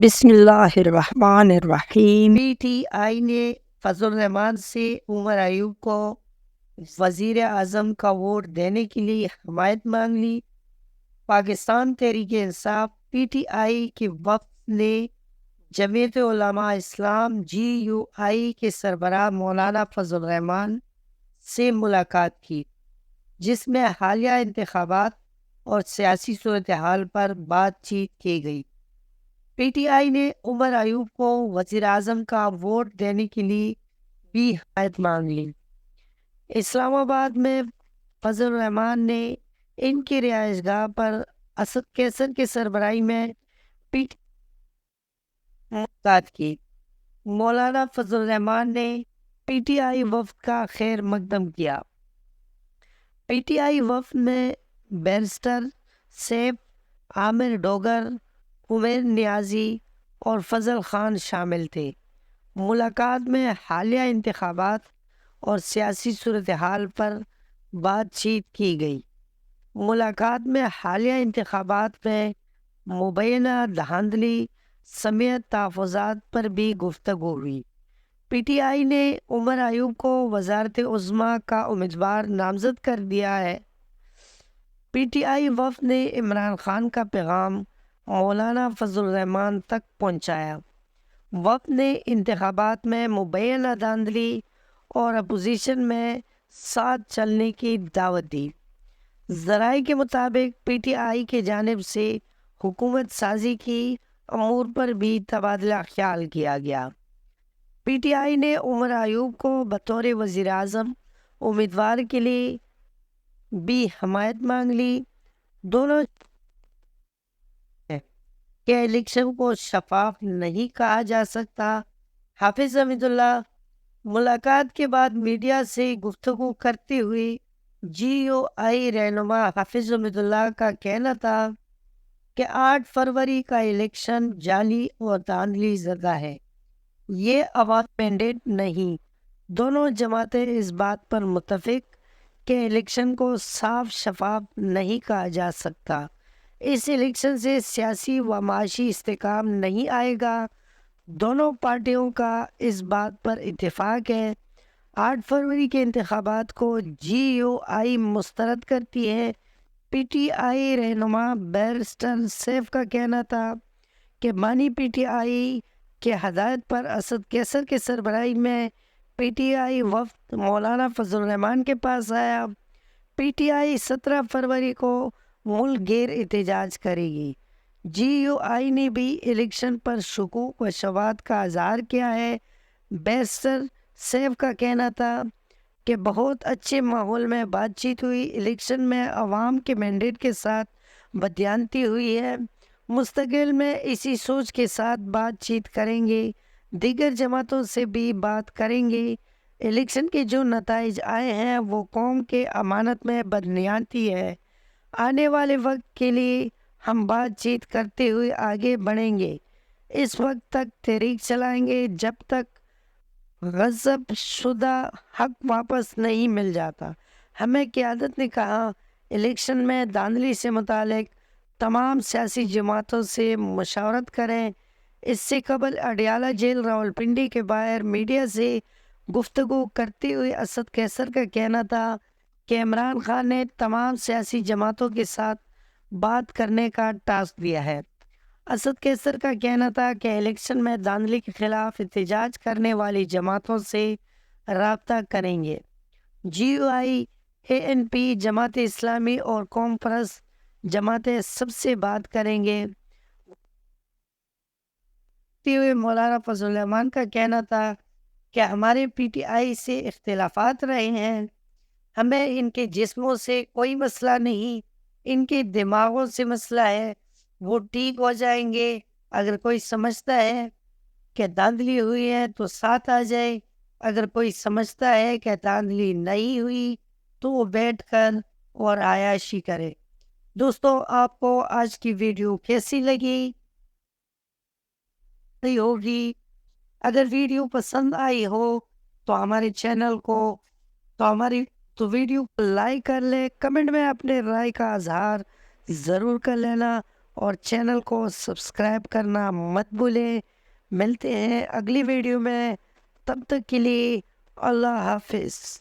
بسم اللہ الرحمن الرحیم۔ پی ٹی آئی نے فضل الرحمان سے عمر ایوب کو وزیر اعظم کا ووٹ دینے کے لیے حمایت مانگ لی۔ Pakistan Tehreek Insaf P T I کے وفد نے جمعیت علماء اسلام جی یو آئی کے سربراہ مولانا فضل الرحمان سے ملاقات کی، جس میں حالیہ انتخابات اور سیاسی صورتحال پر بات چیت کی گئی۔ پی ٹی آئی نے عمر ایوب کو وزیر اعظم کا ووٹ دینے کے لیے بھی حمایت مانگ لی۔ اسلام آباد میں فضل الرحمان نے ان کی رہائش گاہ پر اسد کیسر کے سربراہی میں پی ٹی ملاقات کی۔ مولانا فضل الرحمان نے پی ٹی آئی وفد کا خیر مقدم کیا۔ پی ٹی آئی وفد میں بیرسٹر سیف عامر ڈوگر، عمیر نیازی اور فضل خان شامل تھے۔ ملاقات میں حالیہ انتخابات اور سیاسی صورتحال پر بات چیت کی گئی۔ ملاقات میں حالیہ انتخابات میں مبینہ دھاندلی سمیت تحفظات پر بھی گفتگو ہوئی۔ پی ٹی آئی نے عمر ایوب کو وزارت عظمیٰ کا امیدوار نامزد کر دیا ہے۔ پی ٹی آئی وفد نے عمران خان کا پیغام مولانا فضل الرحمان تک پہنچایا۔ وفد نے انتخابات میں مبینہ دھاندلی اور اپوزیشن میں ساتھ چلنے کی دعوت دی۔ ذرائع کے مطابق پی ٹی آئی کی جانب سے حکومت سازی کی امور پر بھی تبادلہ خیال کیا گیا۔ پی ٹی آئی نے عمر ایوب کو بطور وزیر اعظم امیدوار کے لیے بھی حمایت مانگ لی۔ دونوں کہ الیکشن کو شفاف نہیں کہا جا سکتا۔ حافظ حمید اللہ ملاقات کے بعد میڈیا سے گفتگو کرتے ہوئے جی یو آئی رہنما حافظ حمید اللہ کا کہنا تھا کہ 8 فروری کا الیکشن جعلی اور دھاندلی زدہ ہے، یہ عوام مینڈیٹ نہیں۔ دونوں جماعتیں اس بات پر متفق کہ الیکشن کو صاف شفاف نہیں کہا جا سکتا۔ اس الیکشن سے سیاسی و معاشی استحکام نہیں آئے گا۔ دونوں پارٹیوں کا اس بات پر اتفاق ہے۔ 8 فروری کے انتخابات کو جی یو آئی مسترد کرتی ہے۔ پی ٹی آئی رہنما بیرسٹر سیف کا کہنا تھا کہ بانی پی ٹی آئی کے ہدایت پر اسد کیسر کے سربراہی میں پی ٹی آئی وفد مولانا فضل الرحمان کے پاس آیا۔ پی ٹی آئی 17 فروری کو ملک گیر احتجاج کرے گی۔ جی یو آئی نے بھی الیکشن پر شکوک و شبہات کا اظہار کیا ہے۔ بیرسٹر سیف کا کہنا تھا کہ بہت اچھے ماحول میں بات چیت ہوئی، الیکشن میں عوام کے مینڈیٹ کے ساتھ بددیانتی ہوئی ہے۔ مستقبل میں اسی سوچ کے ساتھ بات چیت کریں گے، دیگر جماعتوں سے بھی بات کریں گے۔ الیکشن کے جو نتائج آئے ہیں وہ قوم کے امانت میں بددیانتی ہے۔ آنے والے وقت کے لیے ہم بات چیت کرتے ہوئے آگے بڑھیں گے، اس وقت تک تحریک چلائیں گے جب تک غصب شدہ حق واپس نہیں مل جاتا۔ ہمیں قیادت نے کہا الیکشن میں دھاندلی سے متعلق تمام سیاسی جماعتوں سے مشاورت کریں۔ اس سے قبل اڈیالہ جیل راولپنڈی کے باہر میڈیا سے گفتگو کرتے ہوئے اسد کیسر کا کہنا تھا کہ عمران خان نے تمام سیاسی جماعتوں کے ساتھ بات کرنے کا ٹاسک دیا ہے۔ اسد کیسر کا کہنا تھا کہ الیکشن میں دھاندلی کے خلاف احتجاج کرنے والی جماعتوں سے رابطہ کریں گے۔ جی you I, a N P, Jamaat Islami اور قوم پرست جماعتیں سب سے بات کریں گے۔ مولانا فضل الرحمان کا کہنا تھا کہ ہمارے پی ٹی آئی سے اختلافات رہے ہیں، ہمیں ان کے جسموں سے کوئی مسئلہ نہیں، ان کے دماغوں سے مسئلہ ہے، وہ ٹھیک ہو جائیں گے۔ اگر کوئی سمجھتا ہے کہ دھاندلی ہوئی ہے تو ساتھ آ جائے، اگر کوئی سمجھتا ہے کہ دھاندلی نہیں ہوئی تو وہ بیٹھ کر اور عیاشی کرے۔ دوستو، آپ کو آج کی ویڈیو کیسی لگی ہوگی؟ اگر ویڈیو پسند آئی ہو تو ہمارے چینل کو تو ویڈیو کو لائک کر لیں، کمنٹ میں اپنے رائے کا اظہار ضرور کر لینا اور چینل کو سبسکرائب کرنا مت بھولیں۔ ملتے ہیں اگلی ویڈیو میں، تب تک کے لیے اللہ حافظ۔